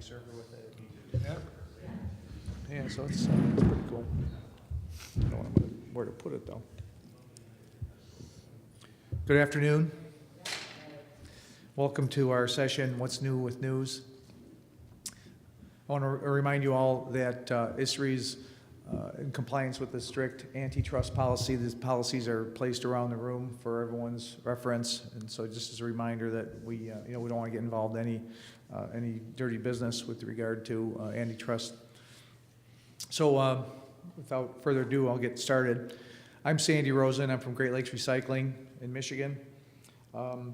server with it. Yeah. Yeah, so it's pretty cool. I don't know where to put it though. Good afternoon. Welcome to our session, What's New with News. I want to remind you all that ISRI's in compliance with the strict antitrust policy. These policies are placed around the room for everyone's reference, and so just as a reminder that we don't want to get involved in any dirty business with regard to antitrust. So without further ado, I'll get started. I'm Sandy Rosen. I'm from Great Lakes Recycling in Michigan.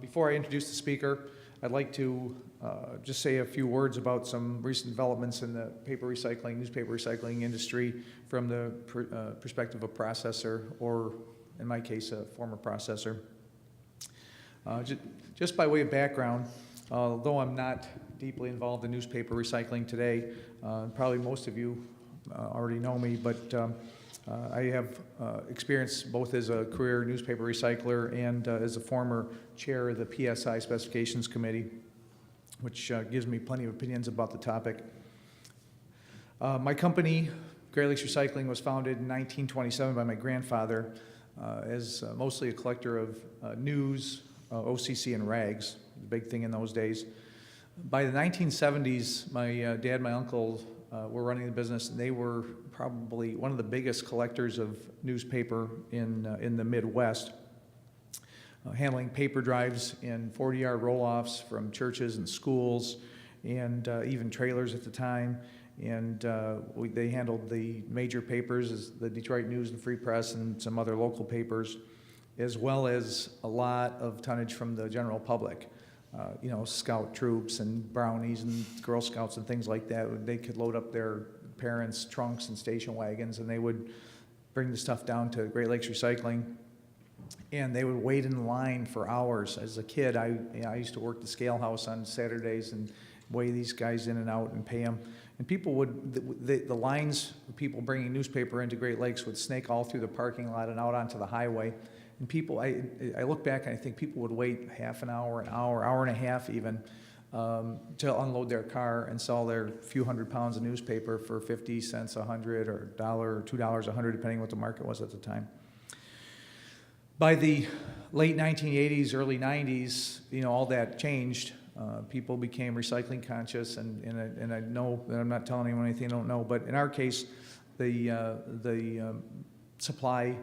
Before I introduce the speaker, I'd like to just say a few words about some recent developments in the newspaper recycling industry from the perspective of a processor, or in my case, a former processor. Just by way of background, although I'm not deeply involved in newspaper recycling today, probably most of you already know me, but I have experience both as a career newspaper recycler and as a former chair of the PSI Specifications Committee, which gives me plenty of opinions about the topic. My company, Great Lakes Recycling, was founded in 1927 by my grandfather as mostly a collector of news, OCC, and rags, the big thing in those days. By the 1970s, my dad and my uncle were running the business, and they were probably one of the biggest collectors of newspaper in the Midwest, handling paper drives in 40-yard roll-offs from churches and schools, and even trailers at the time. And they handled the major papers, as the Detroit News and Free Press, and some other local papers, as well as a lot of tonnage from the general public. Scout troops and brownies and Girl Scouts and things like that. They could load up their parents' trunks and station wagons, and they would bring the stuff down to Great Lakes Recycling, and they would wait in line for hours. As a kid, I used to work the scale house on Saturdays and weigh these guys in and out and pay them. And people would, the lines of people bringing newspaper into Great Lakes would snake all through the parking lot and out onto the highway. And people, I look back and I think people would wait half an hour, hour and a half even, to unload their car and sell their few hundred pounds of newspaper for 50 cents, $100, or $1 or $2 a hundred, depending what the market was at the time. By the late 1980s, early 90s, all that changed. People became recycling conscious, and I know that I'm not telling anyone anything I don't know, but in our case, the supply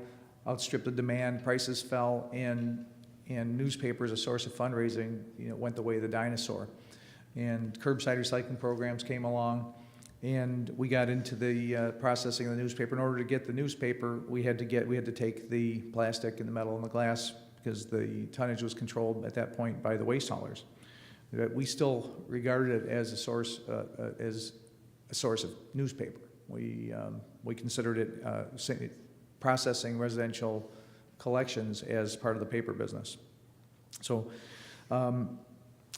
outstripped the demand, prices fell, and newspaper as a source of fundraising, went the way of the dinosaur. And curbside recycling programs came along, and we got into the processing of the newspaper. In order to get the newspaper, we had to take the plastic and the metal and the glass, because the tonnage was controlled at that point by the waste haulers. We still regarded it as a source of newspaper. We considered it processing residential collections as part of the paper business. So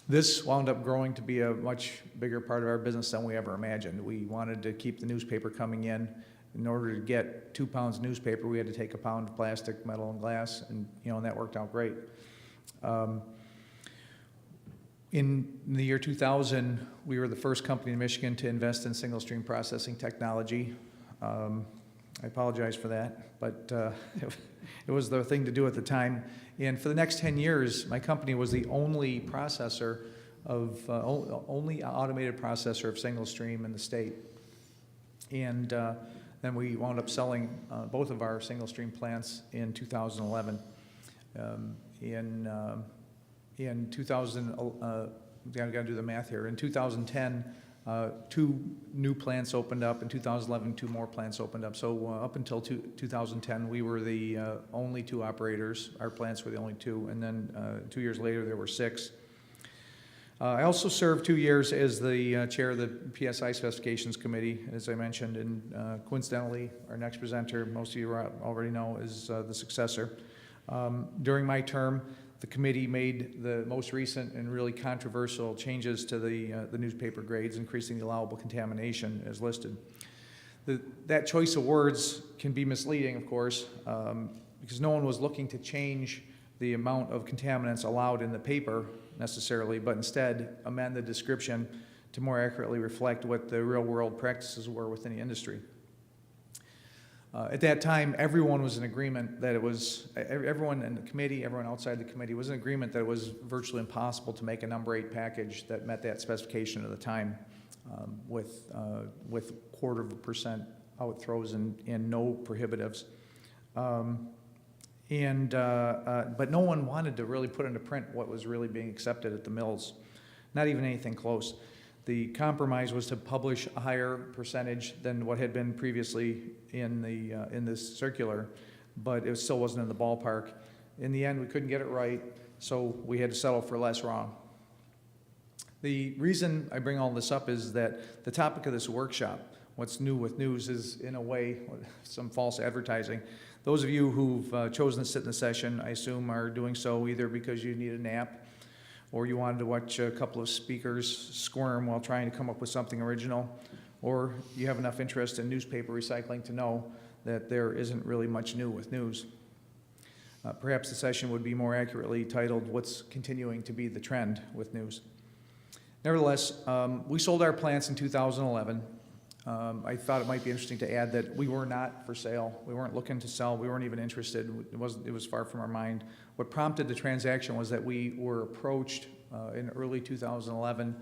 this wound up growing to be a much bigger part of our business than we ever imagined. We wanted to keep the newspaper coming in. In order to get 2 pounds of newspaper, we had to take a pound of plastic, metal, and glass, and that worked out great. In the year 2000, we were the first company in Michigan to invest in single stream processing technology. I apologize for that, but it was the thing to do at the time. And for the next 10 years, my company was the only processor only automated processor of single stream in the state. And then we wound up selling both of our single stream plants in 2011. In 2000, got to do the math here. In 2010, 2 new plants opened up. In 2011, 2 more plants opened up. So up until 2010, we were the only 2 operators. Our plants were the only 2. And then 2 years later, there were 6. I also served 2 years as the chair of the PSI Specifications Committee, as I mentioned. And coincidentally, our next presenter, most of you already know, is the successor. During my term, the committee made the most recent and really controversial changes to the newspaper grades, increasing the allowable contamination as listed. That choice of words can be misleading, of course, because no one was looking to change the amount of contaminants allowed in the paper necessarily, but instead amend the description to more accurately reflect what the real-world practices were within the industry. At that time, everyone was in agreement that it was, everyone in the committee, everyone outside the committee was in agreement that it was virtually impossible to make a number 8 package that met that specification at the time, with 0.25% out throws and no prohibitives. But no one wanted to really put into print what was really being accepted at the mills, not even anything close. The compromise was to publish a higher percentage than what had been previously in this circular, but it still wasn't in the ballpark. In the end, we couldn't get it right, so we had to settle for less wrong. The reason I bring all this up is that the topic of this workshop, what's new with news, is in a way some false advertising. Those of you who've chosen to sit in the session, I assume, are doing so either because you need a nap or you wanted to watch a couple of speakers squirm while trying to come up with something original, or you have enough interest in newspaper recycling to know that there isn't really much new with news. Perhaps the session would be more accurately titled, "What's Continuing to be the Trend with News?" Nevertheless, we sold our plants in 2011. I thought it might be interesting to add that we were not for sale. We weren't looking to sell. We weren't even interested. It was far from our mind. What prompted the transaction was that we were approached in early 2011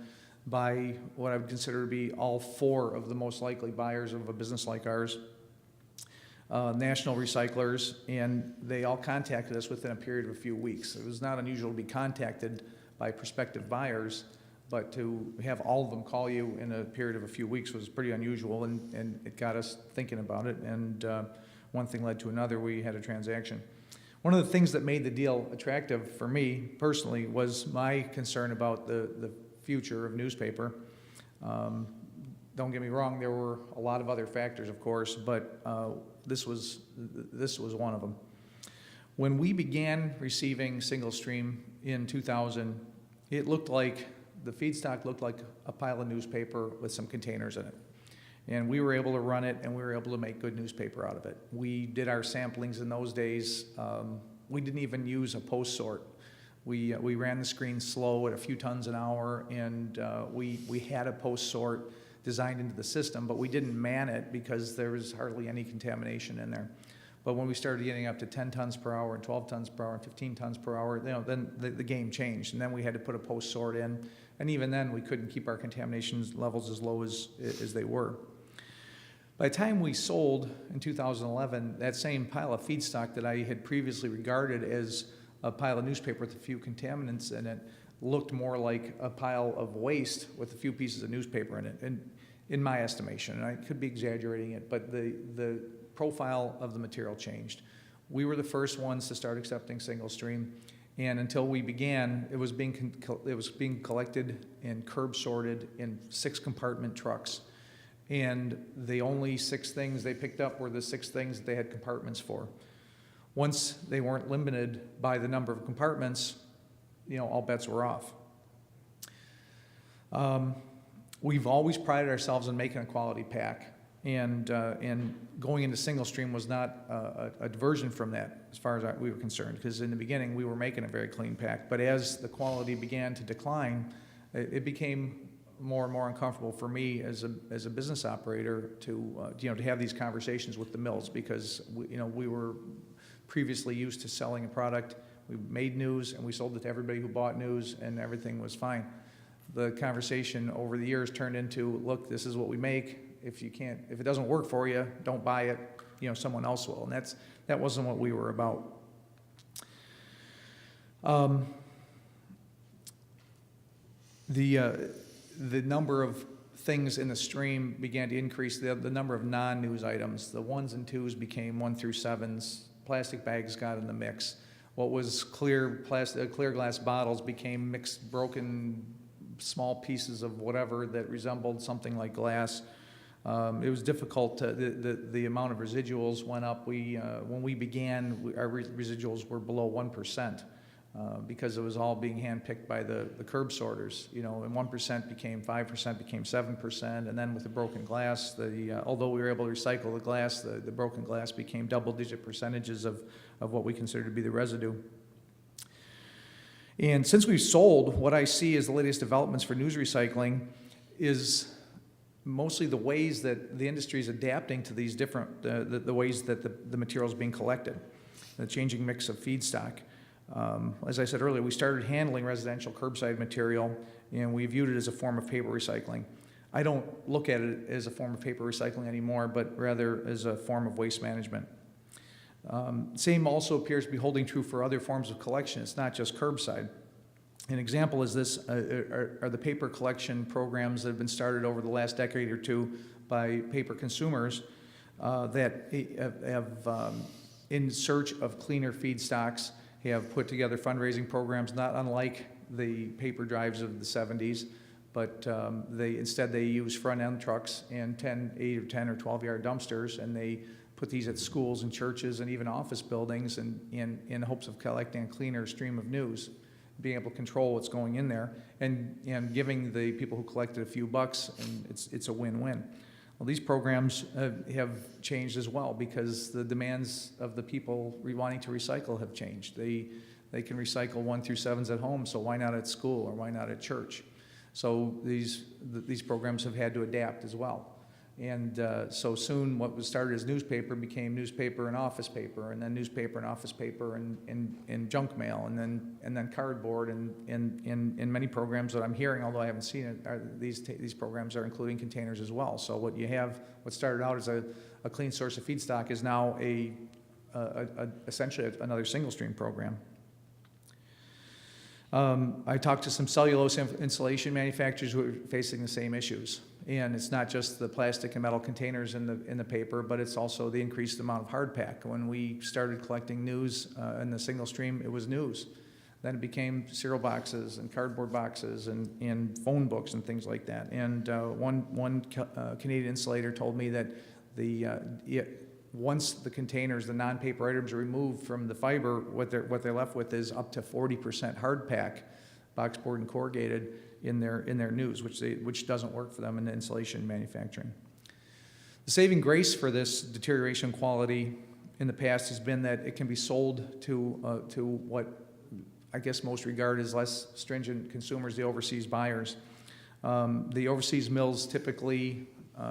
by what I would consider to be all 4 of the most likely buyers of a business like ours, national recyclers, and they all contacted us within a period of a few weeks. It was not unusual to be contacted by prospective buyers, but to have all of them call you in a period of a few weeks was pretty unusual, and it got us thinking about it, and one thing led to another. We had a transaction. One of the things that made the deal attractive for me personally was my concern about the future of newspaper. Don't get me wrong, there were a lot of other factors, of course, but this was one of them. When we began receiving single stream in 2000, it looked like the feedstock looked like a pile of newspaper with some containers in it. And we were able to run it, and we were able to make good newspaper out of it. We did our samplings in those days. We didn't even use a post sort. We ran the screen slow at a few tons an hour, and we had a post sort designed into the system, but we didn't man it because there was hardly any contamination in there. But when we started getting up to 10 tons per hour and 12 tons per hour and 15 tons per hour, then the game changed, and then we had to put a post sort in, and even then we couldn't keep our contamination levels as low as they were. By the time we sold in 2011, that same pile of feedstock that I had previously regarded as a pile of newspaper with a few contaminants in it looked more like a pile of waste with a few pieces of newspaper in it, and in my estimation, and I could be exaggerating it, but the profile of the material changed. We were the first ones to start accepting single stream, and until we began, it was being collected and curb sorted in 6 compartment trucks. And the only 6 things they picked up were the 6 things that they had compartments for. Once they weren't limited by the number of compartments, all bets were off. We've always prided ourselves on making a quality pack, and going into single stream was not a diversion from that as far as we were concerned, because in the beginning we were making a very clean pack, but as the quality began to decline, it became more and more uncomfortable for me as a business operator to have these conversations with the mills, because we were previously used to selling a product. We made news and we sold it to everybody who bought news, and everything was fine. The conversation over the years turned into, look, this is what we make. If it doesn't work for you, don't buy it. Someone else will, and that wasn't what we were about. The number of things in the stream began to increase. The number of non-news items, the 1s and 2s became 1 through 7s. Plastic bags got in the mix. What was clear glass bottles became mixed, broken, small pieces of whatever that resembled something like glass. It was difficult. The amount of residuals went up. When we began, our residuals were below 1%. Because it was all being handpicked by the curb sorters, and 1% became 5%, became 7%, and then with the broken glass, although we were able to recycle the glass, the broken glass became double-digit percentages of what we consider to be the residue. And since we've sold, what I see as the latest developments for news recycling is mostly the ways that the industry is adapting to these different, the ways that the material is being collected, the changing mix of feedstock. As I said earlier, we started handling residential curbside material, and we viewed it as a form of paper recycling. I don't look at it as a form of paper recycling anymore, but rather as a form of waste management. Same also appears to be holding true for other forms of collection. It's not just curbside. An example is this, are the paper collection programs that have been started over the last decade or two by paper consumers that have, in search of cleaner feedstocks, have put together fundraising programs not unlike the paper drives of the 70s, but instead they use front-end trucks and 8 or 10 or 12-yard dumpsters, and they put these at schools and churches and even office buildings in hopes of collecting a cleaner stream of news, being able to control what's going in there, and giving the people who collected a few bucks, and it's a win-win. Well, these programs have changed as well because the demands of the people wanting to recycle have changed. They can recycle 1 through 7s at home, so why not at school or why not at church? So these programs have had to adapt as well. And so soon what was started as newspaper became newspaper and office paper, and then newspaper and office paper and junk mail, and then cardboard, and in many programs that I'm hearing, although I haven't seen it, these programs are including containers as well. So what started out as a clean source of feedstock is now essentially another single stream program. I talked to some cellulose insulation manufacturers who are facing the same issues. And it's not just the plastic and metal containers in the paper, but it's also the increased amount of hard pack. When we started collecting news in the single stream, it was news. Then it became cereal boxes and cardboard boxes and phone books and things like that. And one Canadian insulator told me that once the containers, the non-paper items are removed from the fiber, what they're left with is up to 40% hard pack, boxboard and corrugated, in their news, which doesn't work for them in the insulation manufacturing. The saving grace for this deterioration quality in the past has been that it can be sold to what I guess most regard as less stringent consumers, the overseas buyers. The overseas mills typically,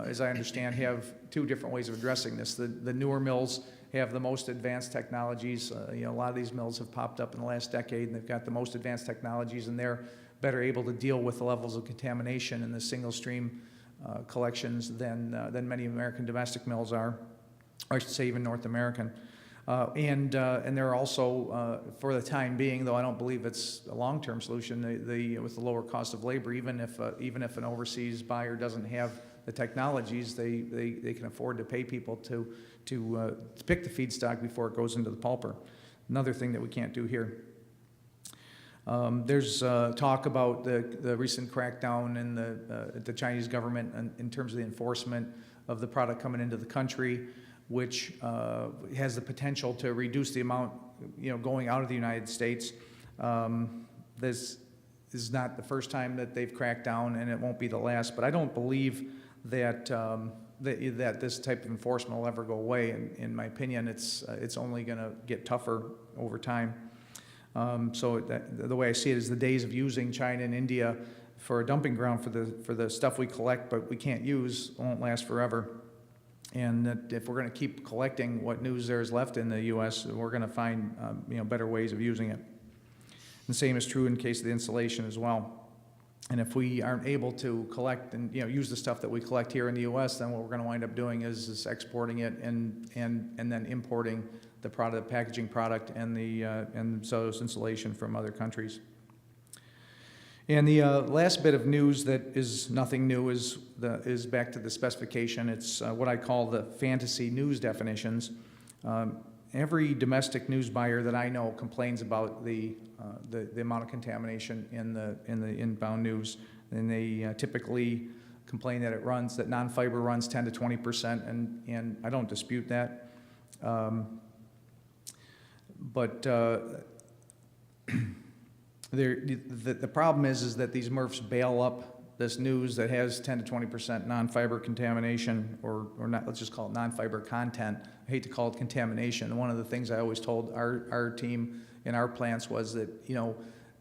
as I understand, have 2 different ways of addressing this. The newer mills have the most advanced technologies. A lot of these mills have popped up in the last decade, and they've got the most advanced technologies, and they're better able to deal with the levels of contamination in the single stream collections than many American domestic mills are, or I should say even North American. And they're also, for the time being, though I don't believe it's a long-term solution, with the lower cost of labor, even if an overseas buyer doesn't have the technologies, they can afford to pay people to pick the feedstock before it goes into the pulper. Another thing that we can't do here. There's talk about the recent crackdown in the Chinese government in terms of the enforcement of the product coming into the country, which has the potential to reduce the amount going out of the United States. This is not the first time that they've cracked down, and it won't be the last. But I don't believe that that this type of enforcement will ever go away. In my opinion, it's only going to get tougher over time. So the way I see it is the days of using China and India for a dumping ground for the stuff we collect but we can't use won't last forever. And that if we're going to keep collecting what news there is left in the U.S., we're going to find better ways of using it. And the same is true in case of the insulation as well. And if we aren't able to collect and use the stuff that we collect here in the U.S., then what we're going to wind up doing is exporting it and then importing the product, the packaging product, and the cellulose insulation from other countries. And the last bit of news that is nothing new is back to the specification. It's what I call the fantasy news definitions. Every domestic news buyer that I know complains about the amount of contamination in the inbound news, and they typically complain that non-fiber runs 10 to 20%, and I don't dispute that. But the problem is that these MRFs bail up this news that has 10 to 20% non-fiber contamination, or not, let's just call it non-fiber content. I hate to call it contamination. One of the things I always told our team in our plants was that,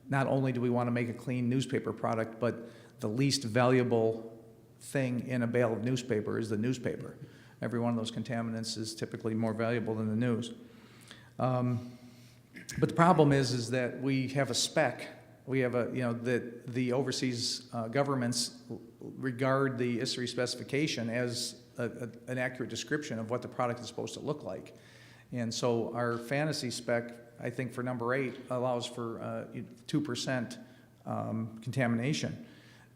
not only do we want to make a clean newspaper product, but the least valuable thing in a bale of newspaper is the newspaper. Every one of those contaminants is typically more valuable than the news. But the problem is that we have a spec. We have that the overseas governments regard the ISRI specification as an accurate description of what the product is supposed to look like. And so our fantasy spec, I think for number 8, allows for 2% contamination.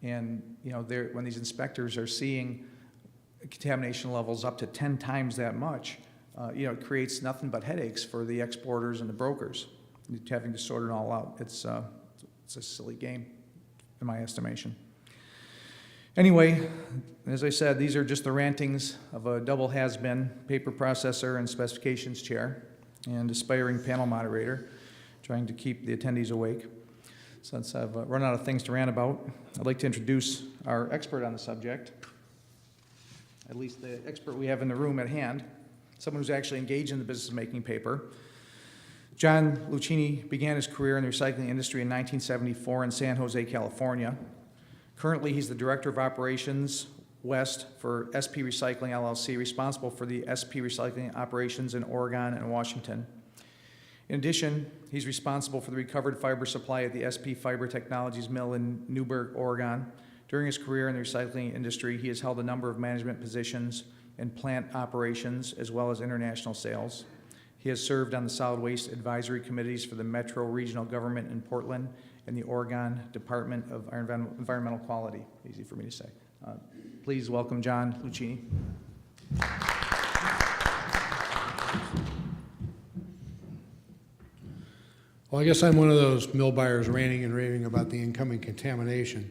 And when these inspectors are seeing contamination levels up to 10 times that much, it creates nothing but headaches for the exporters and the brokers, having to sort it all out. It's a silly game, in my estimation. Anyway, as I said, these are just the rantings of a double has-been paper processor and specifications chair and aspiring panel moderator, trying to keep the attendees awake. Since I've run out of things to rant about, I'd like to introduce our expert on the subject, at least the expert we have in the room at hand, someone who's actually engaged in the business of making paper. John Lucchini began his career in the recycling industry in 1974 in San Jose, California. Currently, he's the Director of Operations West for SP Recycling LLC, responsible for the SP Recycling operations in Oregon and Washington. In addition, he's responsible for the recovered fiber supply at the SP Fiber Technologies mill in Newberg, Oregon. During his career in the recycling industry, he has held a number of management positions in plant operations as well as international sales. He has served on the solid waste advisory committees for the Metro Regional Government in Portland and the Oregon Department of Environmental Quality. Easy for me to say. Please welcome John Lucchini. Well, I guess I'm one of those mill buyers ranting and raving about the incoming contamination.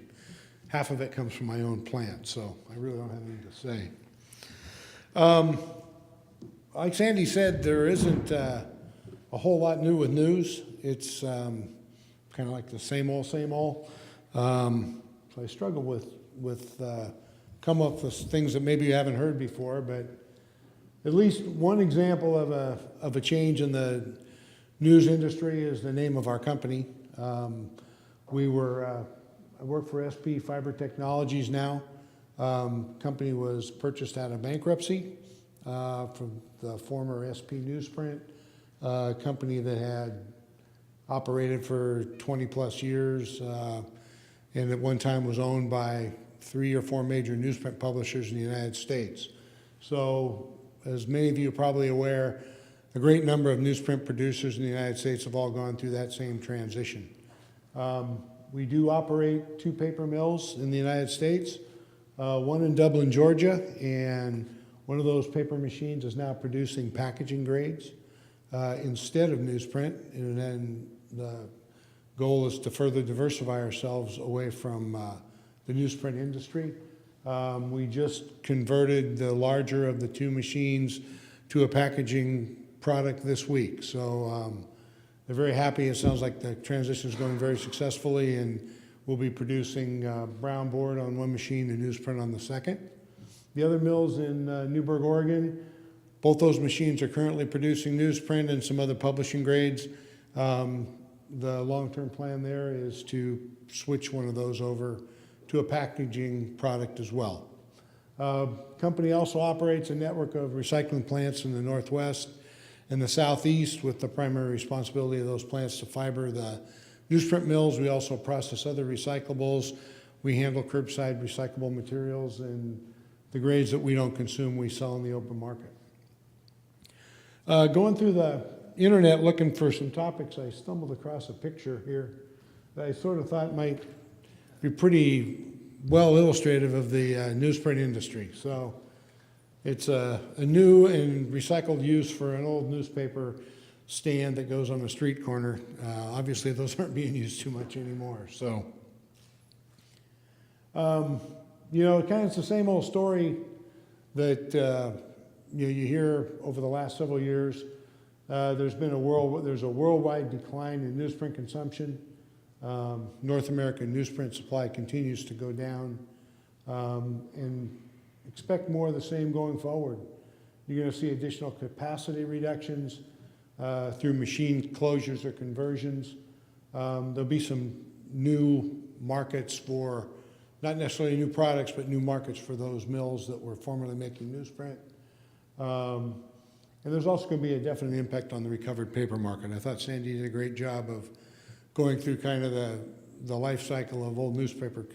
Half of it comes from my own plant, so I really don't have anything to say. Like Sandy said, there isn't a whole lot new with news. It's kind of like the same old, same old. So I struggle with come up with things that maybe you haven't heard before, but at least one example of a change in the news industry is the name of our company. I work for SP Fiber Technologies now. Company was purchased out of bankruptcy from the former SP Newsprint, company that had operated for 20 plus years and at one time was owned by 3 or 4 major newsprint publishers in the United States. So as many of you are probably aware, a great number of newsprint producers in the United States have all gone through that same transition. We do operate 2 paper mills in the United States, one in Dublin, Georgia, and one of those paper machines is now producing packaging grades instead of newsprint, and then the goal is to further diversify ourselves away from the newsprint industry. We just converted the larger of the 2 machines to a packaging product this week. So they're very happy. It sounds like the transition is going very successfully, and we'll be producing brown board on one machine and newsprint on the second. The other mill's in Newberg, Oregon. Both those machines are currently producing newsprint and some other publishing grades. The long-term plan there is to switch one of those over to a packaging product as well. Company also operates a network of recycling plants in the Northwest and the Southeast, with the primary responsibility of those plants to fiber the newsprint mills. We also process other recyclables. We handle curbside recyclable materials, and the grades that we don't consume, we sell in the open market. Going through the internet looking for some topics, I stumbled across a picture here that I sort of thought might be pretty well illustrative of the newsprint industry. So it's a new and recycled use for an old newspaper stand that goes on the street corner. Obviously, those aren't being used too much anymore. So, kind of it's the same old story that you hear over the last several years. There's a worldwide decline in newsprint consumption. North American newsprint supply continues to go down, and expect more of the same going forward. You're going to see additional capacity reductions through machine closures or conversions. There'll be some new markets for not necessarily new products, but new markets for those mills that were formerly making newsprint. And there's also going to be a definite impact on the recovered paper market. I thought Sandy did a great job of going through kind of the life cycle of old newspaper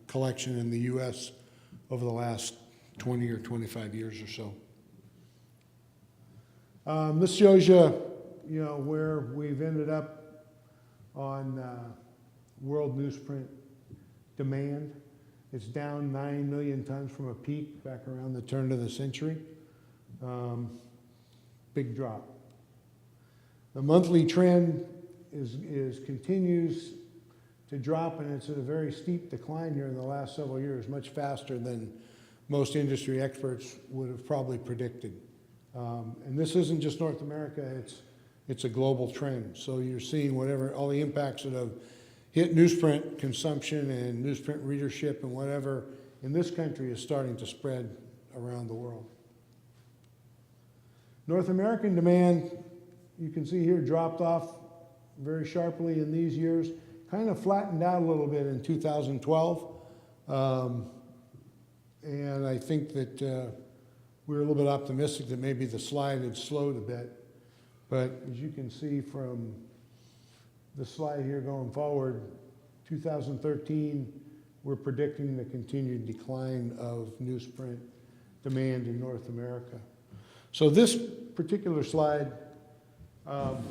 collection in the U.S. over the last 20 or 25 years or so. This shows you, where we've ended up on world newsprint demand. It's down 9 million tons from a peak back around the turn of the century. Big drop. The monthly trend continues to drop, and it's at a very steep decline here in the last several years, much faster than most industry experts would have probably predicted. And this isn't just North America, it's a global trend. So you're seeing all the impacts that have hit newsprint consumption and newsprint readership and whatever in this country is starting to spread around the world. North American demand, you can see here, dropped off very sharply in these years, kind of flattened out a little bit in 2012. And I think that we were a little bit optimistic that maybe the slide had slowed a bit. But as you can see from the slide here going forward, 2013, we're predicting the continued decline of newsprint demand in North America. So this particular slide kind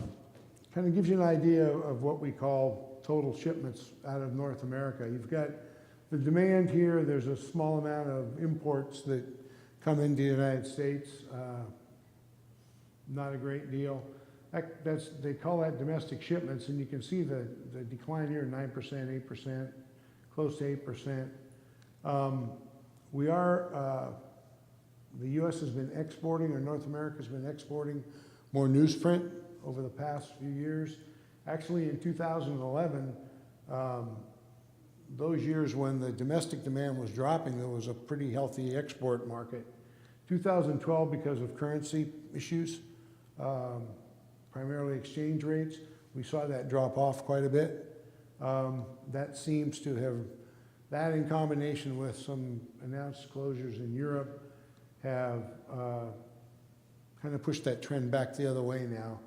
of gives you an idea of what we call total shipments out of North America. You've got the demand here. There's a small amount of imports that come into the United States. Not a great deal. They call that domestic shipments, and you can see the decline here, 9%, 8%, close to 8%. The U.S. has been exporting, or North America has been exporting more newsprint over the past few years. Actually, in 2011, those years when the domestic demand was dropping, there was a pretty healthy export market. 2012, because of currency issues, primarily exchange rates, we saw that drop off quite a bit. That seems to have, that in combination with some announced closures in Europe, have kind of pushed that trend back the other way now,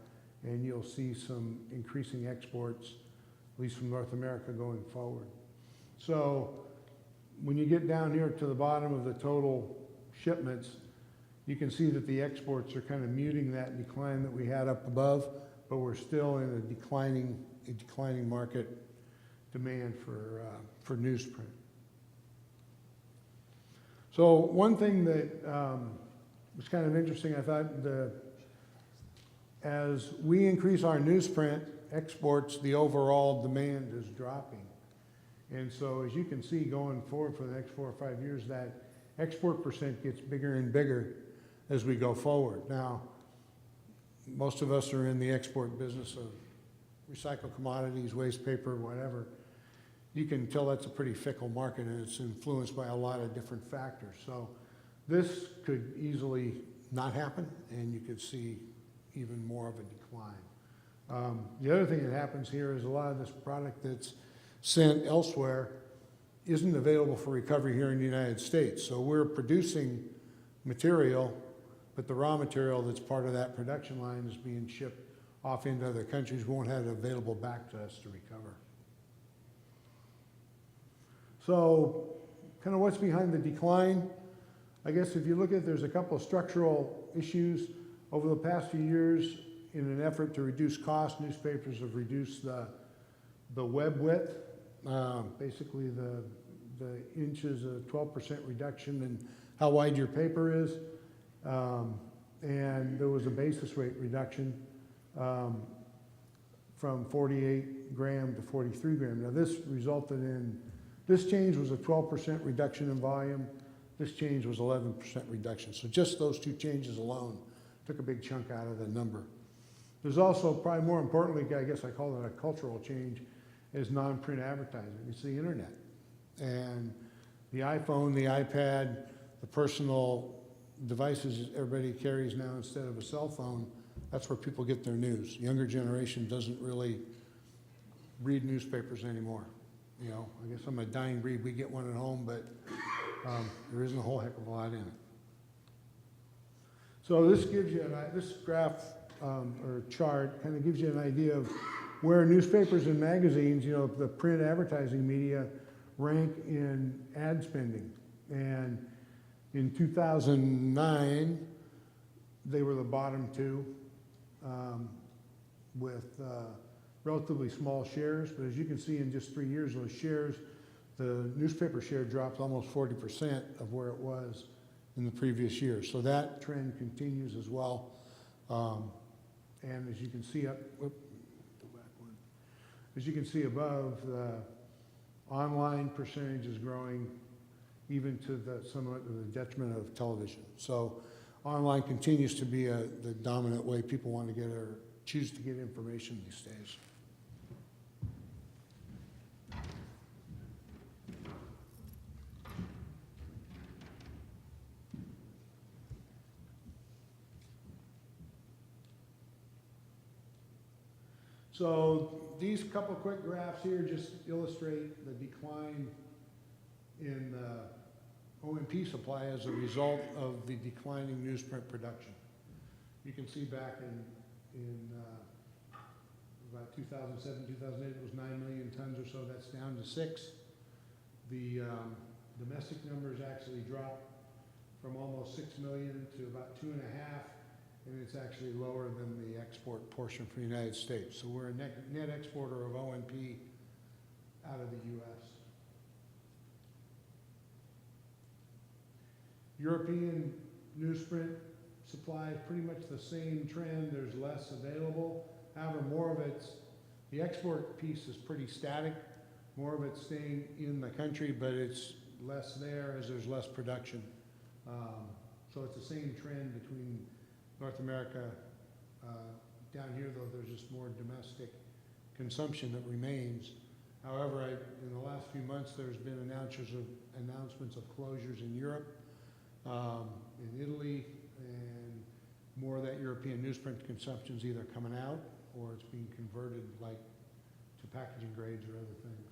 and you'll see some increasing exports, at least from North America, going forward. So when you get down here to the bottom of the total shipments, you can see that the exports are kind of muting that decline that we had up above, but we're still in a declining market demand for newsprint. So one thing that was kind of interesting, I thought, as we increase our newsprint exports, the overall demand is dropping. And so as you can see going forward for the next 4 or 5 years, that export percent gets bigger and bigger as we go forward. Now, most of us are in the export business of recycled commodities, waste paper, whatever. You can tell that's a pretty fickle market, and it's influenced by a lot of different factors. So this could easily not happen, and you could see even more of a decline. The other thing that happens here is a lot of this product that's sent elsewhere isn't available for recovery here in the United States. So we're producing material, but the raw material that's part of that production line is being shipped off into other countries. We won't have it available back to us to recover. So kind of what's behind the decline? I guess if you look at it, there's a couple of structural issues. Over the past few years, in an effort to reduce cost, newspapers have reduced the web width, basically the inches, a 12% reduction in how wide your paper is. And there was a basis weight reduction from 48 gram to 43 gram. Now this resulted in, this change was a 12% reduction in volume. This change was 11% reduction. So just those two changes alone took a big chunk out of the number. There's also, probably more importantly, I guess I call it a cultural change, is non-print advertising. It's the internet. And the iPhone, the iPad, the personal devices everybody carries now instead of a cell phone, that's where people get their news. The younger generation doesn't really read newspapers anymore. You know, I guess I'm a dying breed. We get one at home, but there isn't a whole heck of a lot in it. So this gives you, this graph or chart kind of gives you an idea of where newspapers and magazines, you know, the print advertising media rank in ad spending. And in 2009, they were the bottom two with relatively small shares. But as you can see, in just 3 years, those shares, the newspaper share dropped almost 40% of where it was in the previous year. So that trend continues as well. And as you can see up, go back one. As you can see above, the online percentage is growing even to somewhat to the detriment of television. So online continues to be the dominant way people want to get or choose to get information these days. So these couple quick graphs here just illustrate the decline in OMP supply as a result of the declining newsprint production. You can see back in about 2007, 2008, it was 9 million tons or so. That's down to 6. The domestic numbers actually dropped from almost 6 million to about 2.5. And it's actually lower than the export portion for the United States. So we're a net exporter of OMP out of the U.S. European newsprint supply is pretty much the same trend. There's less available. However, more of it's, the export piece is pretty static. More of it's staying in the country, but it's less there as there's less production. So it's the same trend between North America. Down here, though, there's just more domestic consumption that remains. However, in the last few months, there's been announcements of closures in Europe, in Italy, and more of that European newsprint consumption is either coming out or it's being converted, like to packaging grades or other things.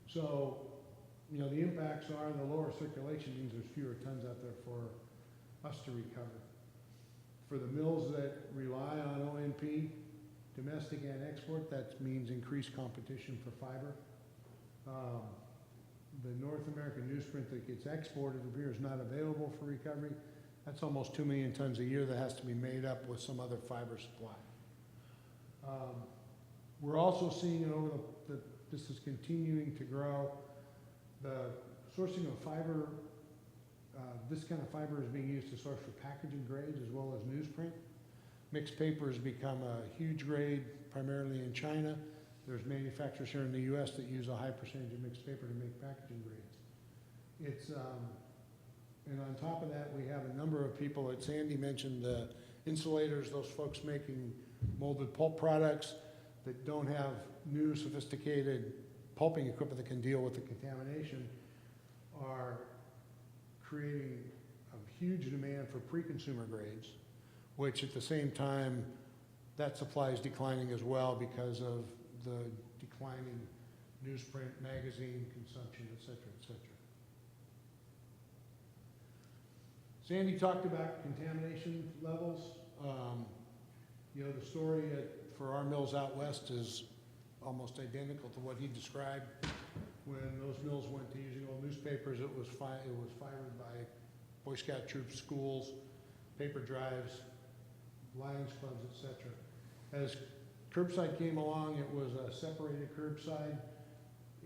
So, you know, the impacts are the lower circulation means there's fewer tons out there for us to recover. For the mills that rely on ONP, domestic and export, that means increased competition for fiber. The North American newsprint that gets exported from here is not available for recovery. That's almost 2 million tons a year that has to be made up with some other fiber supply. We're also seeing it over this is continuing to grow. The sourcing of fiber, this kind of fiber is being used to source for packaging grades as well as newsprint. Mixed paper has become a huge grade, primarily in China. There's manufacturers here in the U.S. that use a high percentage of mixed paper to make packaging grades. And on top of that, we have a number of people, as Sandy mentioned, insulators, those folks making molded pulp products that don't have new sophisticated pulping equipment that can deal with the contamination, are creating a huge demand for pre-consumer grades, which at the same time, that supply is declining as well because of the declining newsprint, magazine consumption, et cetera, et cetera. Sandy talked about contamination levels. You know, the story for our mills out west is almost identical to what he described. When those mills went to using old newspapers, it was fired by Boy Scout troops, schools, paper drives, Lions clubs, et cetera. As curbside came along, it was a separated curbside.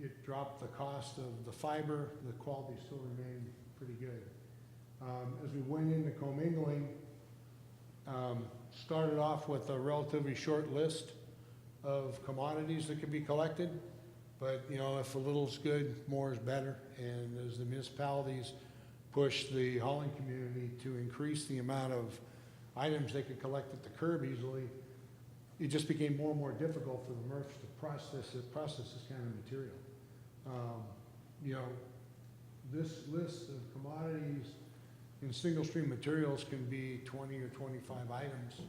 It dropped the cost of the fiber. The quality still remained pretty good. As we went into commingling, started off with a relatively short list of commodities that could be collected. But, you know, if a little's good, more is better. And as the municipalities pushed the hauling community to increase the amount of items they could collect at the curb easily, it just became more and more difficult for the MRFs to process this kind of material. You know, this list of commodities in single stream materials can be 20 or 25 items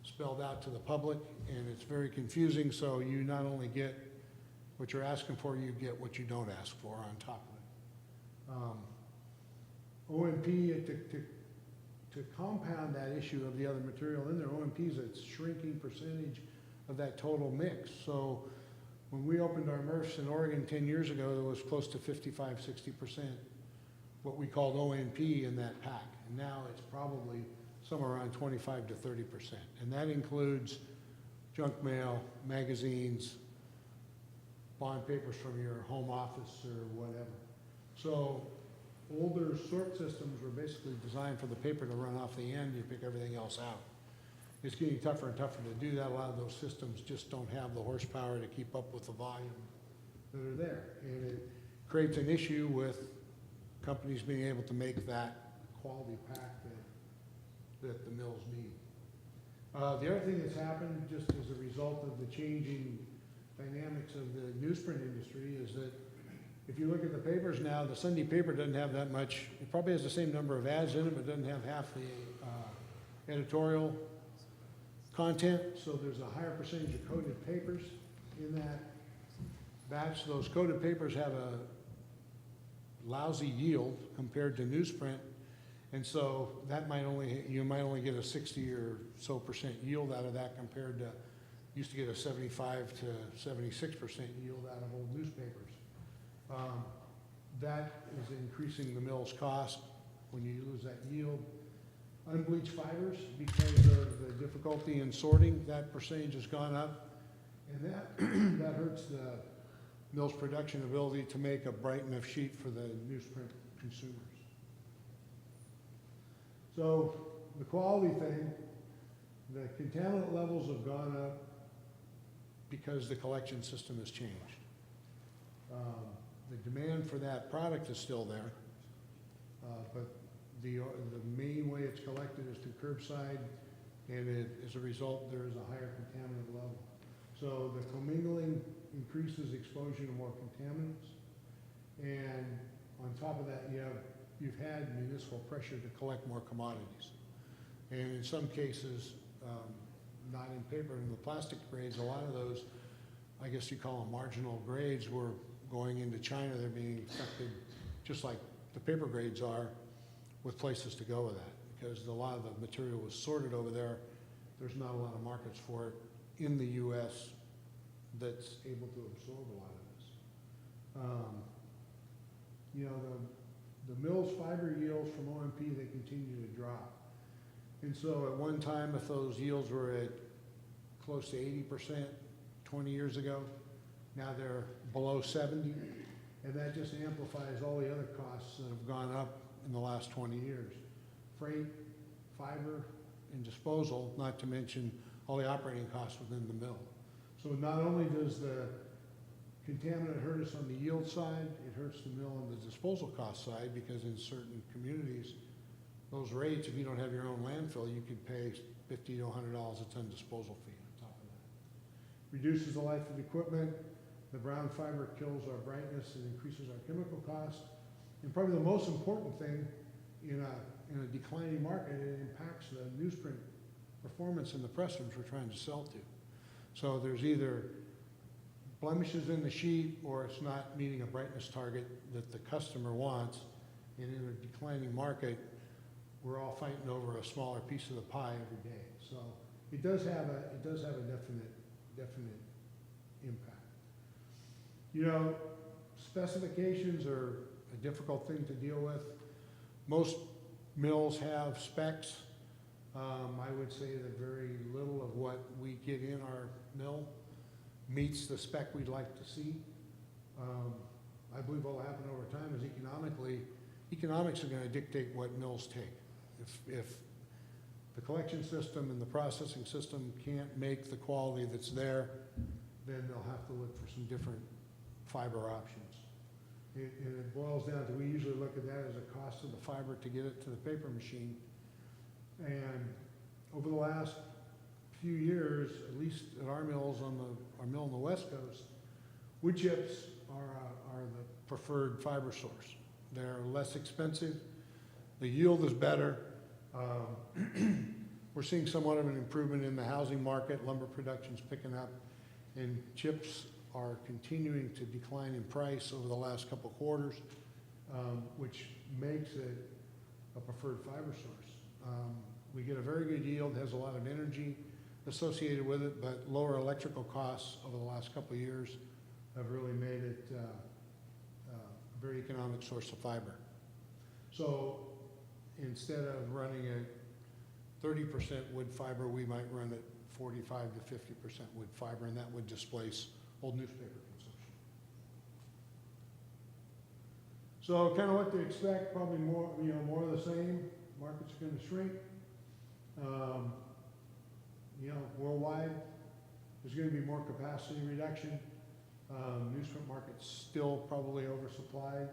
spelled out to the public, and it's very confusing. So you not only get What you're asking for, you get. What you don't ask for on top of it. OMP, to compound that issue of the other material in there, OMP is a shrinking percentage of that total mix. So when we opened our MRFs in Oregon 10 years ago, there was close to 55, 60% what we called OMP in that pack. And now it's probably somewhere around 25 to 30%. And that includes junk mail, magazines, bond papers from your home office or whatever. So older sort systems were basically designed for the paper to run off the end, you pick everything else out. It's getting tougher and tougher to do that. A lot of those systems just don't have the horsepower to keep up with the volume that are there. And it creates an issue with companies being able to make that quality pack that the mills need. The other thing that's happened just as a result of the changing dynamics of the newsprint industry is that if you look at the papers now, the Sunday paper doesn't have that much. It probably has the same number of ads in it, but doesn't have half the editorial content. So there's a higher percentage of coated papers in that batch. Those coated papers have a lousy yield compared to newsprint. And so that you might only get a 60 or so % yield out of that compared to, used to get a 75 to 76% yield out of old newspapers. That is increasing the mill's cost when you lose that yield. Unbleached fibers, because of the difficulty in sorting, that percentage has gone up. And that hurts the mill's production ability to make a bright enough sheet for the newsprint consumers. So the quality thing, the contaminant levels have gone up because the collection system has changed. The demand for that product is still there, but the main way it's collected is through curbside, and as a result, there is a higher contaminant level. So the commingling increases exposure to more contaminants, and on top of that, you've had municipal pressure to collect more commodities. And in some cases, not in paper, in the plastic grades, a lot of those, I guess you call them marginal grades, were going into China. They're being affected just like the paper grades are, with places to go with that. Because a lot of the material was sorted over there, there's not a lot of markets for it in the US that's able to absorb a lot of this. The mill's fiber yields from OMP, they continue to drop. And so at one time, if those yields were at close to 80% 20 years ago, now they're below 70, and that just amplifies all the other costs that have gone up in the last 20 years. Freight, fiber, and disposal, not to mention all the operating costs within the mill. So not only does the contaminant hurt us on the yield side, it hurts the mill on the disposal cost side, because in certain communities, those rates, if you don't have your own landfill, you could pay $50 to $100 a ton disposal fee on top of that. Reduces the life of equipment. The brown fiber kills our brightness and increases our chemical costs. And probably the most important thing in a declining market, it impacts the newsprint performance in the press rooms we're trying to sell to. So there's either blemishes in the sheet, or it's not meeting a brightness target that the customer wants. And in a declining market, we're all fighting over a smaller piece of the pie every day. So it does have a definite impact. Specifications are a difficult thing to deal with. Most mills have specs. I would say that very little of what we get in our mill meets the spec we'd like to see. I believe what will happen over time is economics are going to dictate what mills take. If the collection system and the processing system can't make the quality that's there, then they'll have to look for some different fiber options. And it boils down to, we usually look at that as a cost of the fiber to get it to the paper machine. And over the last few years, at least at our mills, our mill on the West Coast, wood chips are the preferred fiber source. They're less expensive. The yield is better. We're seeing somewhat of an improvement in the housing market. Lumber production's picking up, and chips are continuing to decline in price over the last couple quarters, which makes it a preferred fiber source. We get a very good yield, has a lot of energy associated with it, but lower electrical costs over the last couple of years have really made it a very economic source of fiber. So instead of running at 30% wood fiber, we might run at 45 to 50% wood fiber, and that would displace old newspaper consumption. So kind of what to expect, probably more, more of the same. Market's going to shrink. Worldwide, there's going to be more capacity reduction. Newsprint market's still probably oversupplied,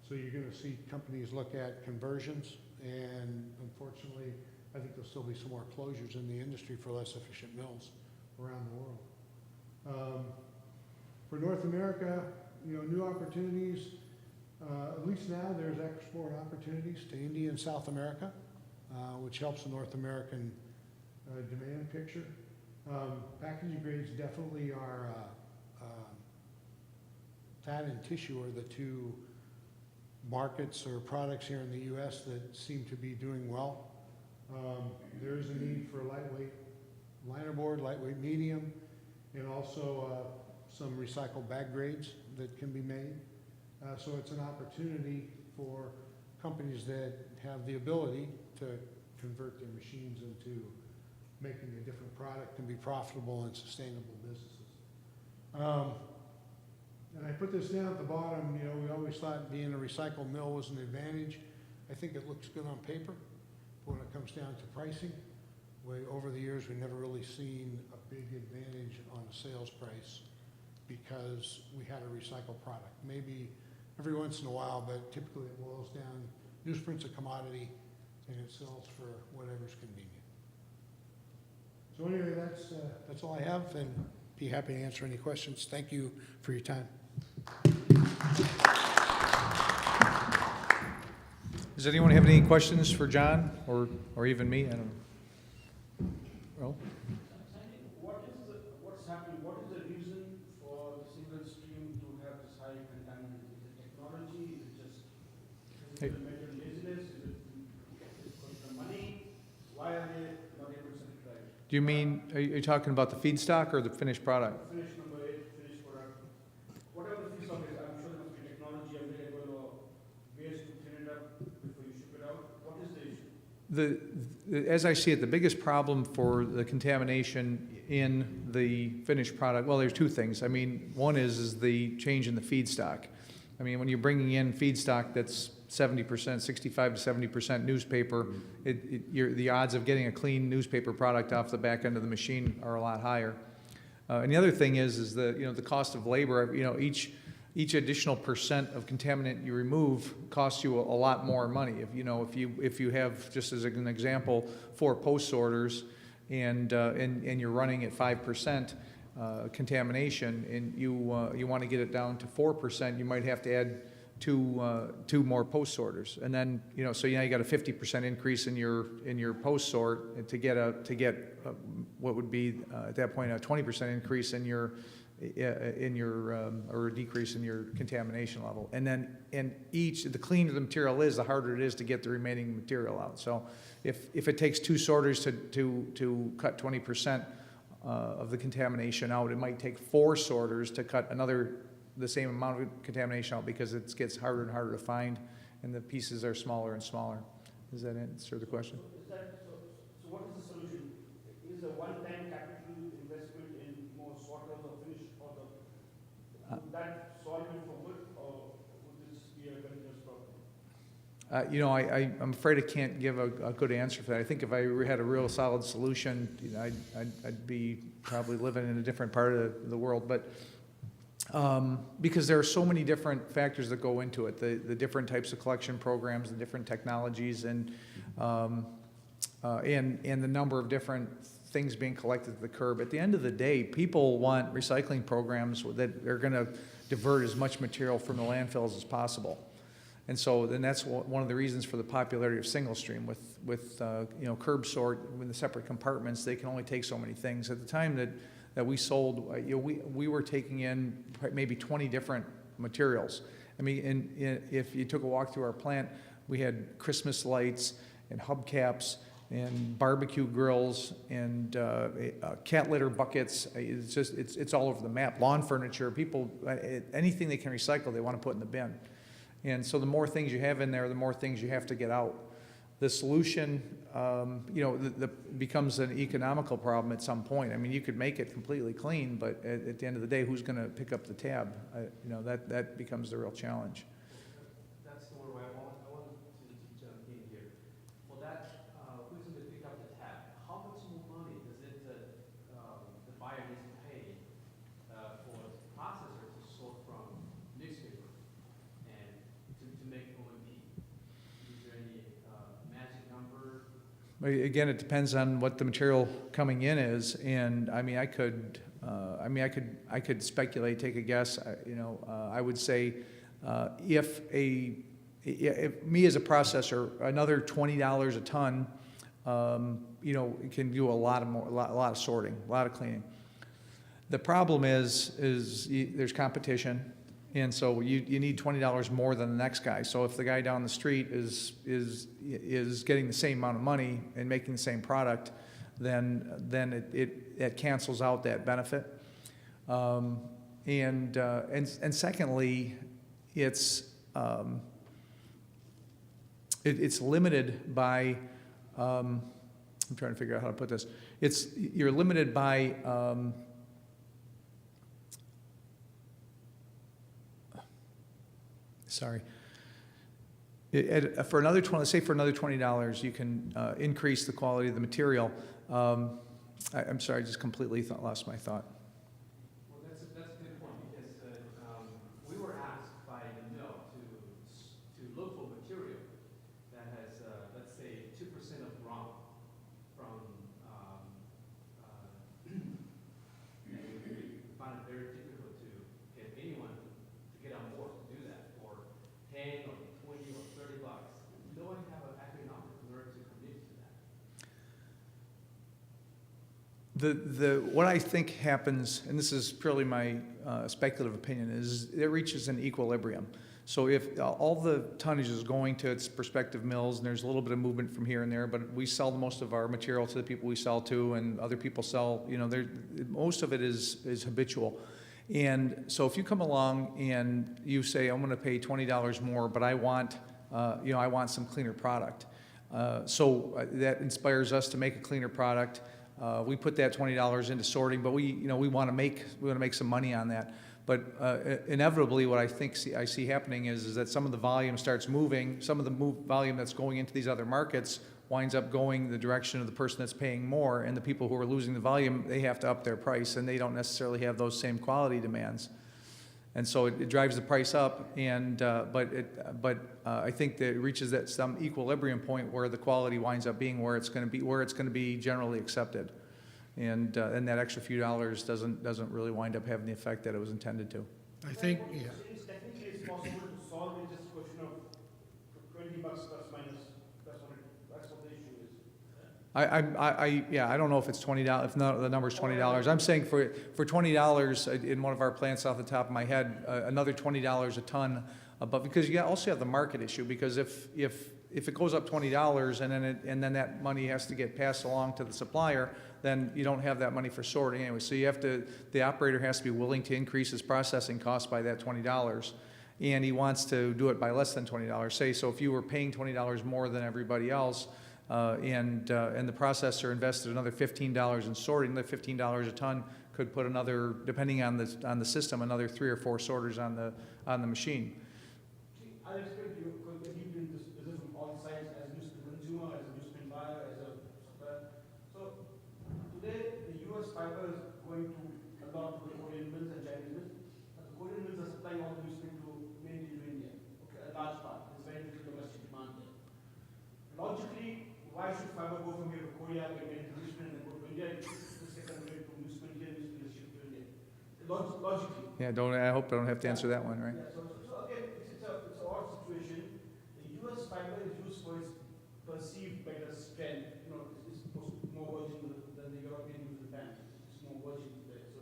so you're going to see companies look at conversions, and unfortunately, I think there'll still be some more closures in the industry for less efficient mills around the world. For North America, new opportunities. At least now there's export opportunities to India and South America, which helps the North American demand picture. Packaging grades definitely are, that and tissue are the two markets or products here in the U.S. that seem to be doing well. There is a need for lightweight linerboard, lightweight medium, and also some recycled bag grades that can be made. So it's an opportunity for companies that have the ability to convert their machines into making a different product and be profitable and sustainable businesses. And I put this down at the bottom, we always thought being a recycled mill was an advantage. I think it looks good on paper, but when it comes down to pricing, over the years we've never really seen a big advantage on the sales price because we had a recycled product. Maybe every once in a while, but typically it boils down, newsprint's a commodity and it sells for whatever's convenient. So anyway, that's all I have, and be happy to answer any questions. Thank you for your time. Does anyone have any questions for John or even me? I don't know. Well, What's happening? What is the reason for the single stream to have this high contaminant? Is it technology? Is it just manual laziness? Is it because of money? Why are they not able to set it right? do you mean, are you talking about the feedstock or the finished product? Finish number 8, finished product. Whatever the feedstock is, I'm sure there must be technology available or ways to clean it up before you ship it out. What is the issue? As I see it, the biggest problem for the contamination in the finished product, well, there's two things. I mean, one is the change in the feedstock. I mean, when you're bringing in feedstock that's 70%, 65 to 70% newspaper, the odds of getting a clean newspaper product off the back end of the machine are a lot higher. And the other thing is the cost of labor. Each additional percent of contaminant you remove costs you a lot more money. If you have, just as an example, 4 post sorters and you're running at 5% contamination, and you want to get it down to 4%, you might have to add two more post sorters, and then so you got a 50% increase in your post sort to get what would be at that point a 20% increase in your or a decrease in your contamination level. The cleaner the material is, the harder it is to get the remaining material out. So if it takes 2 sorters to cut 20% of the contamination out, it might take 4 sorters to cut the same amount of contamination out, because it gets harder and harder to find and the pieces are smaller and smaller. Does that answer the question? So what is the solution? Is a one-time capital investment in more sorters or finish, or would that solve it for good, or would this be a continuous problem? I'm afraid I can't give a good answer for that. I think if I had a real solid solution, I'd be probably living in a different part of the world. But because there are so many different factors that go into it, the different types of collection programs, the different technologies, and the number of different things being collected at the curb. At the end of the day, people want recycling programs that are going to divert as much material from the landfills as possible. And so then that's one of the reasons for the popularity of single stream. With curb sort, with the separate compartments, they can only take so many things. At the time that that we sold, we were taking in maybe 20 different materials. I mean, if you took a walk through our plant, we had Christmas lights and hubcaps and barbecue grills and cat litter buckets. It's all over the map. Lawn furniture, people, anything they can recycle, they want to put in the bin. And so the more things you have in there, the more things you have to get out. The solution, becomes an economical problem at some point. I mean, you could make it completely clean, but at the end of the day, who's going to pick up the tab? That becomes the real challenge. That's the word I want to jump in here. For that, who's going to pick up the tab? How much more money does the buyer needs to pay for the processor to sort from newspaper and to make OMP? Is there any magic number? Again, it depends on what the material coming in is, and I mean, I could speculate, take a guess. I would say, if me as a processor, another $20 a ton, it can do a lot of sorting, a lot of cleaning. The problem is there's competition. And so you need $20 more than the next guy. So if the guy down the street is getting the same amount of money and making the same product, then it cancels out that benefit. And secondly, it's limited by. I'm trying to figure out how to put this. You're limited by. Sorry. For another $20, you can increase the quality of the material. I'm sorry, I just completely lost my thought. Well, that's a good point, because we were asked by the mill to look for material that has, let's say, 2% of ROM from, and we found it very difficult to get anyone to get on board to do that for 10 or 20 or 30 bucks. No one have an accurate number in order to commit to that. What I think happens, and this is purely my speculative opinion, is it reaches an equilibrium. So if all the tonnage is going to its prospective mills, and there's a little bit of movement from here and there, but we sell most of our material to the people we sell to, and other people sell, most of it is habitual. And so if you come along and you say, I'm going to pay $20 more, but I want some cleaner product. So that inspires us to make a cleaner product. We put that $20 into sorting, but we want to make some money on that. But inevitably, what I see happening is that some of the volume starts moving. Some of the volume that's going into these other markets winds up going the direction of the person that's paying more, and the people who are losing the volume, they have to up their price, and they don't necessarily have those same quality demands. And so it drives the price up, and but I think that it reaches that some equilibrium point where the quality winds up being where it's going to be generally accepted, and that extra few dollars doesn't really wind up having the effect that it was intended to. I think, yeah. Technically, it's possible to solve it, just a question of 20 bucks plus minus. That's what the issue is. I don't know if it's $20. If not, the number's $20. I'm saying for $20 in one of our plants, off the top of my head, another $20 a ton. But because you also have the market issue, because if it goes up $20 and then that money has to get passed along to the supplier, then you don't have that money for sorting anyway. So the operator has to be willing to increase his processing cost by that $20. And he wants to do it by less than $20. So if you were paying $20 more than everybody else, and the processor invested another $15 in sorting, the $15 a ton could put another, depending on the system, another 3 or 4 sorters on the machine. I expect you because you've been this business from all sides, as a consumer, as a newsprint buyer, as a supplier. So today the U.S. fiber is going to a lot to the Korean mills and Chinese mills. But the Korean mills are supplying all the newsprint mainly to India. Okay, a large part. There's very little domestic demand there. Logically, why should fiber go from here to Korea, get into newsprint, and go to India? Just get converted from newsprint here, newsprint is shipped to India. Logically. Yeah, I hope I don't have to answer that one, right? Yeah, so again, it's an odd situation. The U.S. fiber is used for its perceived better strength. It's more virgin than the European use the band. It's more virgin there.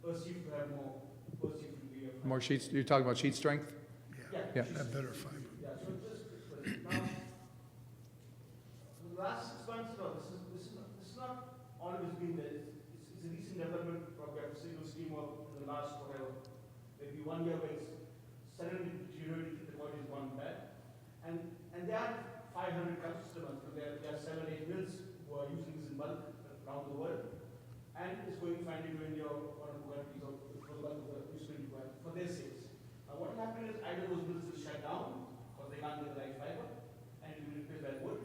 perceived to have more, perceived to be a. More sheets, you're talking about sheet strength? Yeah. she's- Have better fiber. Yeah, so just, now, the last 6 months, no, this is not always been there. It's a recent development, probably a single stream of in the last, whatever, maybe 1 year where it's suddenly deteriorated, the quality has gone bad. And there are 500 customers, so there are 7, 8 mills who are using this in bulk around the world. And it's going finally to India or piece of for the bulk of the newsprint for their sales. What will happen is either those mills will shut down because they can't get the right fiber and it will be replaced by wood,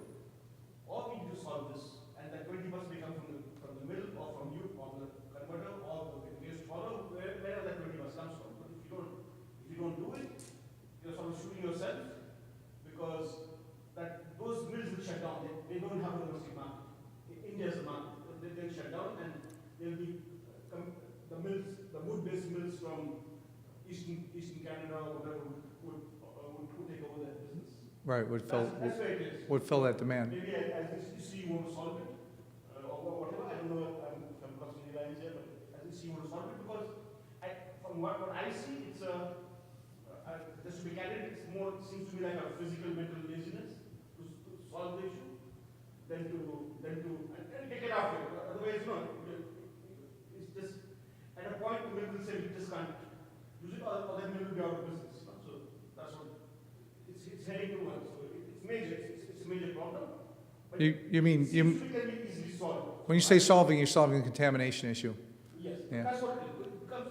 or we need to solve this. And that 20% may come from the mill or from you, or the converter, or the waste follow, wherever that 20% comes from. But if you don't do it, you're sort of shooting yourself because that those mills will shut down. They don't have a domestic market. India's the market. They'll shut down and there'll be the mills, the wood-based mills from Eastern Canada or whatever would take over that business. Right, would fill, That's where it is. would fill that demand. Maybe as you see, you want to solve it, or whatever. I don't know if I'm crossing the lines here, but as you see, you want to solve it because from what I see, it's just to be candid, it's more seems to be like a physical mental laziness to solve the issue than to and take it after. Otherwise, no. It's just at a point where people say we just can't use it, or then we will be out of business. So that's what it's heading towards. So it's major. It's a major problem. But You mean, it seems to can be easily solved. when you say solving, you're solving the contamination issue. Yes, Yeah. that's what it is. It becomes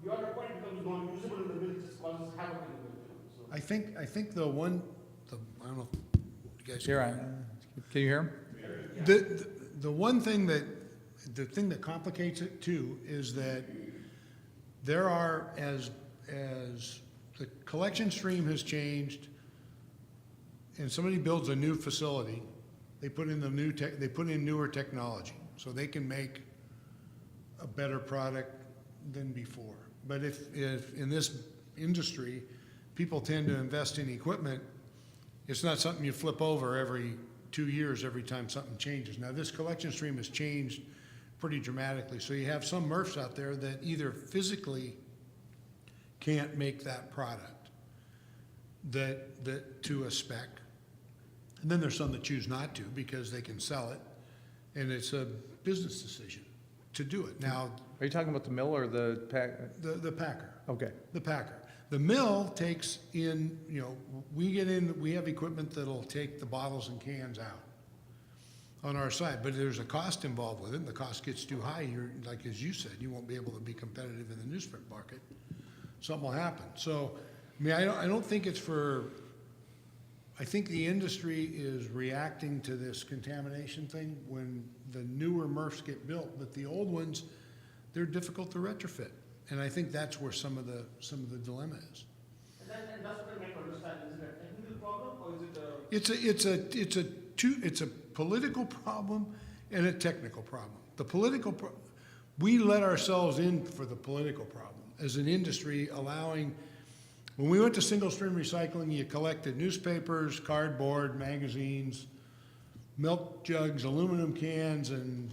beyond a point, it becomes non-usable in the mill. It just causes havoc in the mill. So. I think I don't know if you guys. You're on. Can you hear him? The thing that complicates it too is that there are, as the collection stream has changed and somebody builds a new facility, they put in newer technology so they can make a better product than before. But if in this industry, people tend to invest in equipment, it's not something you flip over every 2 years every time something changes. Now, this collection stream has changed pretty dramatically. So you have some MRFs out there that either physically can't make that product that to a spec. And then there's some that choose not to because they can sell it. And it's a business decision to do it. Now, Are you talking about the mill or the pack? the packer. Okay. The packer. The mill takes in, we have equipment that'll take the bottles and cans out on our side, but there's a cost involved with it, and the cost gets too high, like as you said, you won't be able to be competitive in the newsprint market. Something will happen. So, I don't think it's I think the industry is reacting to this contamination thing when the newer MRFs get built, but the old ones, they're difficult to retrofit. And I think that's where some of the dilemma is. And that's what I make understand. Is it a technical problem or is it It's a political problem and a technical problem. The political we let ourselves in for the political problem as an industry, allowing. When we went to single stream recycling, you collected newspapers, cardboard, magazines, milk jugs, aluminum cans, and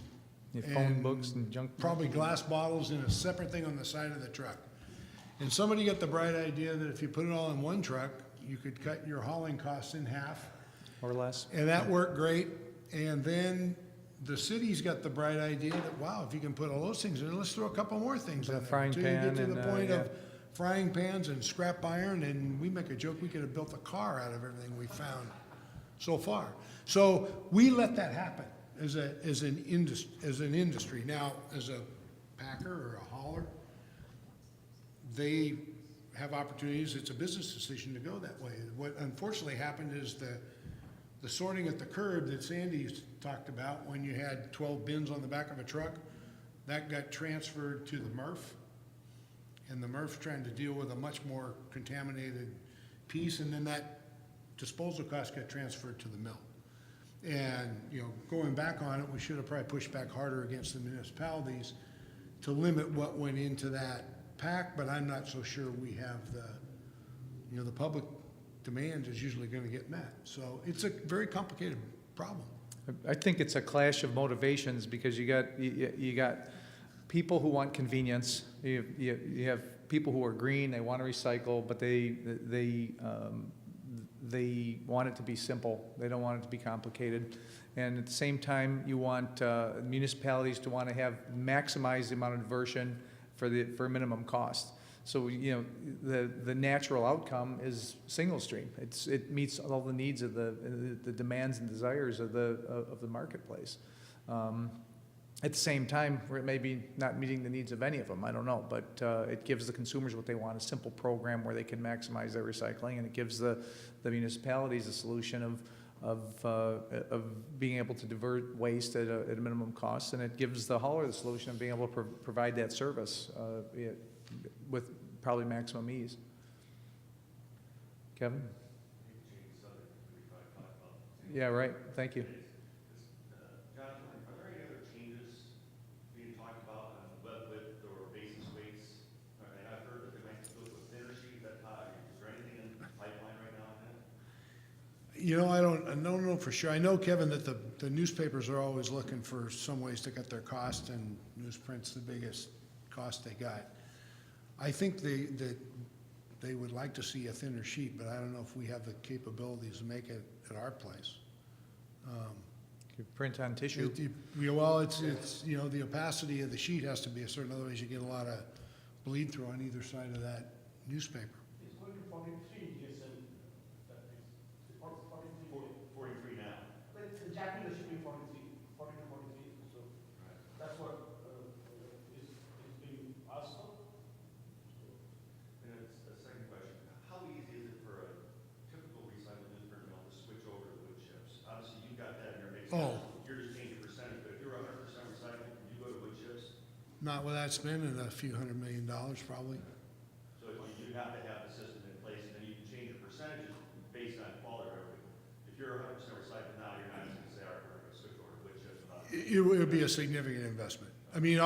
Phone books and junk. probably glass bottles in a separate thing on the side of the truck. And somebody got the bright idea that if you put it all in one truck, you could cut your hauling costs in half. Or less. And that worked great. And then the city's got the bright idea that, wow, if you can put all those things in, let's throw a couple more things Put a in there. frying Until you pan get to the and, point yeah. of frying pans and scrap iron, and we make a joke, we could have built a car out of everything we found so far. So we let that happen as an industry. Now, as a packer or a hauler, they have opportunities. It's a business decision to go that way. What unfortunately happened is the sorting at the curb that Sandy talked about, when you had 12 bins on the back of a truck, that got transferred to the MRF. And the MRF's trying to deal with a much more contaminated piece, and then that disposal cost got transferred to the mill. And, going back on it, we should have probably pushed back harder against the municipalities to limit what went into that pack, but I'm not so sure we have the public demand is usually going to get met. So it's a very complicated problem. I think it's a clash of motivations because you got people who want convenience. You have people who are green, they want to recycle, but they want it to be simple. They don't want it to be complicated. And at the same time, you want municipalities to want to maximize the amount of diversion for minimum cost. So, the natural outcome is single stream. It meets all the needs of the demands and desires of the marketplace. At the same time, where it may be not meeting the needs of any of them, I don't know, but it gives the consumers what they want, a simple program where they can maximize their recycling, and it gives the municipalities a solution of being able to divert waste at a minimum cost, and it gives the hauler the solution of being able to provide that service with probably maximum ease. Kevin? Yeah, right. Thank you. Jonathan, are there any other changes being talked about on wet width or basis weights? And I've heard that they might go to a thinner sheet. Is there anything in the pipeline right now on that? I don't know for sure. I know, Kevin, that the newspapers are always looking for some ways to cut their cost, and newsprint's the biggest cost they got. I think they would like to see a thinner sheet, but I don't know if we have the capabilities to make it at our place. You print on tissue. It's the opacity of the sheet has to be a certain, otherwise you get a lot of bleed through on either side of that newspaper. It's going to 43 GSM, that is, 43. 43 now. But the Japanese are shipping 40 to 43, so that's what is being asked for. And it's a second question. How easy is it for a typical recycled newsprint mill to switch over to wood chips? Obviously, you've got that in your base. Oh. You're just changing percentage, but if you're 100% recycled, can you go to wood chips? Not without spending a few $100 million, probably. So you have to have the system in place, and then you can change your percentages based on quality. If you're 100% recycled now, you're not just going to say, all right, we're going to switch over to wood chips without. It would be a significant investment. I mean,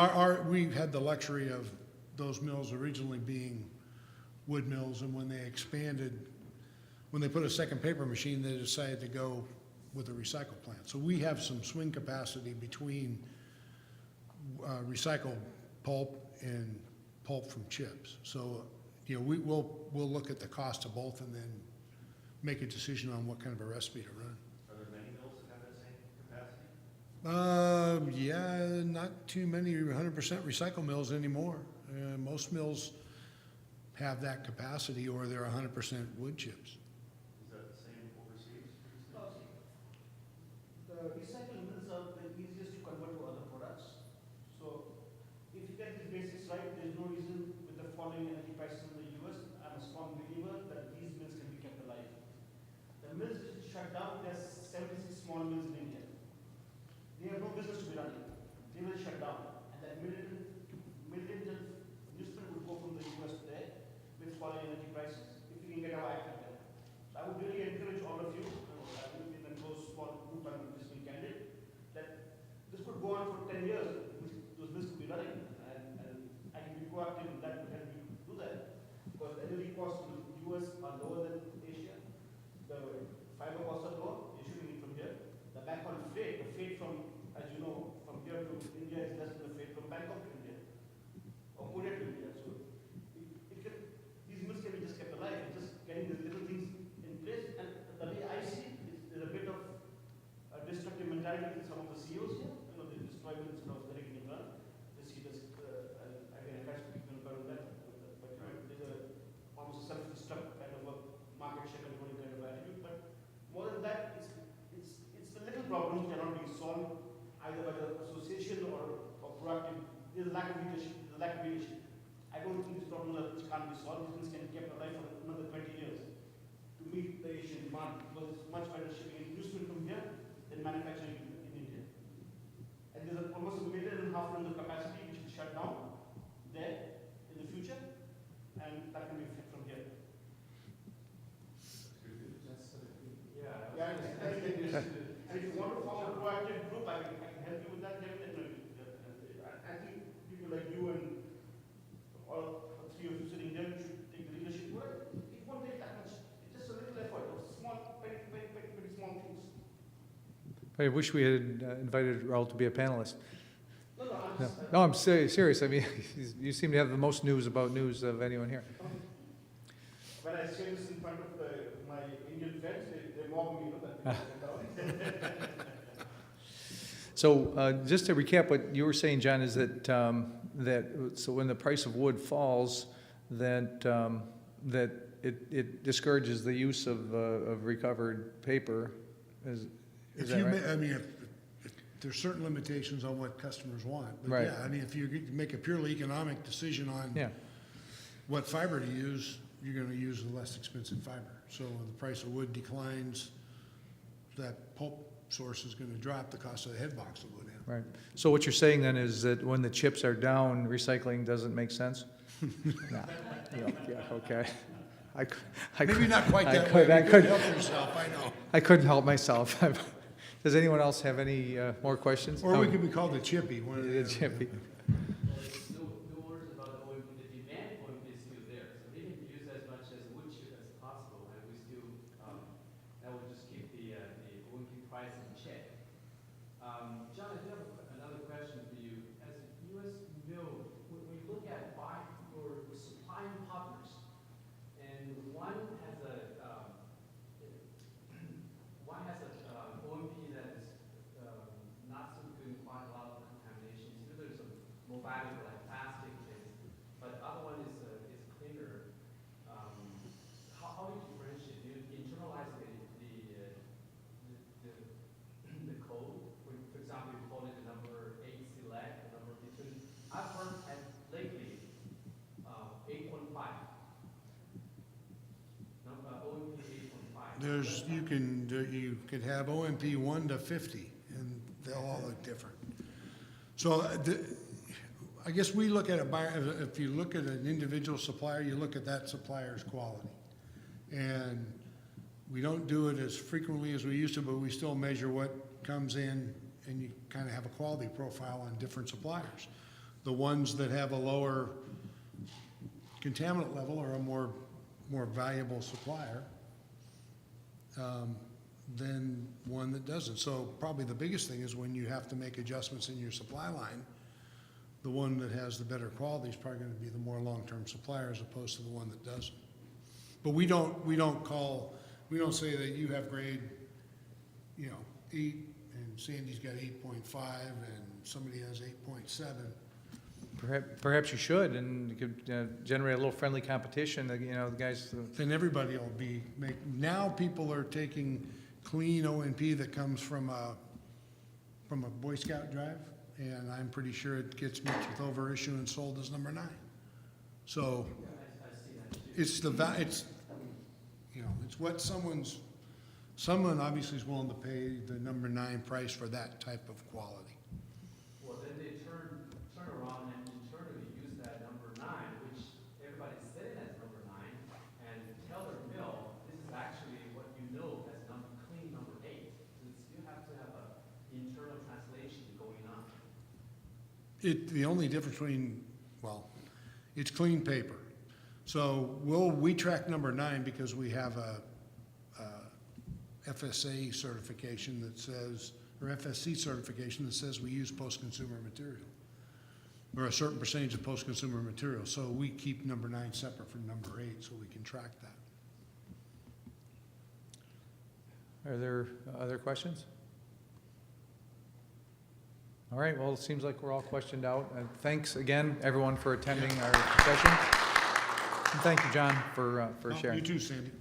we had the luxury of those mills originally being wood mills, and when they expanded, when they put a second paper machine, they decided to go with a recycle plant. So we have some swing capacity between recycled pulp and pulp from chips. So, we'll look at the cost of both and then make a decision on what kind of a recipe to run. Are there many mills that have that same capacity? Yeah, not too many 100% recycle mills anymore. Most mills have that capacity, or they're 100% wood chips. Is that the same overseas? No, see, the recycling mills are the easiest to convert to other products. So if you get the basics right, there's no reason with the falling energy prices in the US, I'm a strong believer that these mills can be kept alive. The mills which shut down, there's 76 small mills in India. They have no business to be running. They will shut down. And that millions of newsprint would go from the US there with falling energy prices if we can get our act together. So I would really encourage all of you, I will be in a close small group and just be candid, that this could go on for 10 years. Those mills could be running. And I can be proactive in that to help you do that. Because the energy costs in the US are lower than Asia. The fiber costs are lower. You're shipping it from here. The backhaul freight, the freight from, as you know, from here to India is less than the freight from Bangkok to India or Korea to India. So these mills can be just kept alive. It's just getting these little things in place. And the way I see it, there's a bit of a destructive mentality in some of the CEOs here. They destroy it instead of letting it run. They see this, again, I can't speak on that, but there's almost a self-destruct kind of a market share controlling kind of attitude. But more than that, it's the little problems cannot be solved either by the association or proactive. There's a lack of leadership. I don't think these problems can't be solved. These things can be kept alive for another 20 years to meet the Asian demand, because it's much better shipping newsprint from here than manufacturing in India. And there's almost 1.5 million tons of capacity which will shut down there in the future, and that can be fit from here. Yeah, and if you want to form a proactive group, I can help you with that. Definitely. I think people like you and all three of you sitting there should take the leadership. It won't take I wish we had invited Raul to be a panelist. No, no, I'm No, just, no, I'm serious. I mean, you seem to have the most news about news of anyone here. when I say this in front of my Indian friends, they mock me, you know, that. So just to recap, what you were saying, John, is that, so when the price of wood falls, that it discourages the use of recovered paper. Is If that you, right? I mean, if there's certain limitations on what customers want. But Right. yeah, I mean, if you make a purely economic decision on Yeah, what fiber to use, you're gonna use the less expensive fiber. So when the price of wood declines, that pulp source is gonna drop, the cost of the head box will go down. right. So what you're saying then is that when the chips are down, recycling doesn't make sense? Yeah, okay. Maybe not quite I that could- way, I you could- couldn't help yourself, I know. I couldn't help myself. Does anyone else have any more questions? Or we could be called the chippy, one of the Yeah, chippy. No worries about OMP, the demand for OMP is still there, so they can use as much as wood chip as possible, and we still, that would just keep the OMP price in check. John, I do have another question for you. As a US mill, when we look at your supplying partners, and one has OMP that is not so good, quite a lot of contaminations. Either there's some more valuable like plastic things, but the other one is cleaner. How do you differentiate? Do you internalize the code? For example, you call it the number 8 select, the number between. I've heard lately 8.5. OMP 8.5. You could have OMP 1 to 50, and they'll all look different. So I guess we look at it by, if you look at an individual supplier, you look at that supplier's quality. And we don't do it as frequently as we used to, but we still measure what comes in, and you kind of have a quality profile on different suppliers. The ones that have a lower contaminant level are a more valuable supplier than one that doesn't. So probably the biggest thing is when you have to make adjustments in your supply line, the one that has the better quality is probably gonna be the more long-term supplier as opposed to the one that doesn't. But we don't say that you have grade, 8 and Sandy's got 8.5 and somebody has 8.7. Perhaps you should, and you could generate a little friendly competition, the guys. Then everybody will now people are taking clean ONP that comes from a Boy Scout drive, and I'm pretty sure it gets mixed with overissue and sold as number 9. So I see that. it's what someone obviously is willing to pay the number 9 price for that type of quality. Well, then they turn around and internally use that number 9, which everybody's setting as number 9, and tell their mill, this is actually what you know as clean number 8. So you have to have an internal translation going on. The only difference it's clean paper. So we track number 9 because we have a FSA certification that says, or FSC certification that says we use post-consumer material, or a certain percentage of post-consumer material. So we keep number 9 separate from number 8 so we can track that. Are there other questions? All right, well, it seems like we're all questioned out. Thanks again, everyone, for attending our session. And thank you, John, for sharing. You too, Sandy.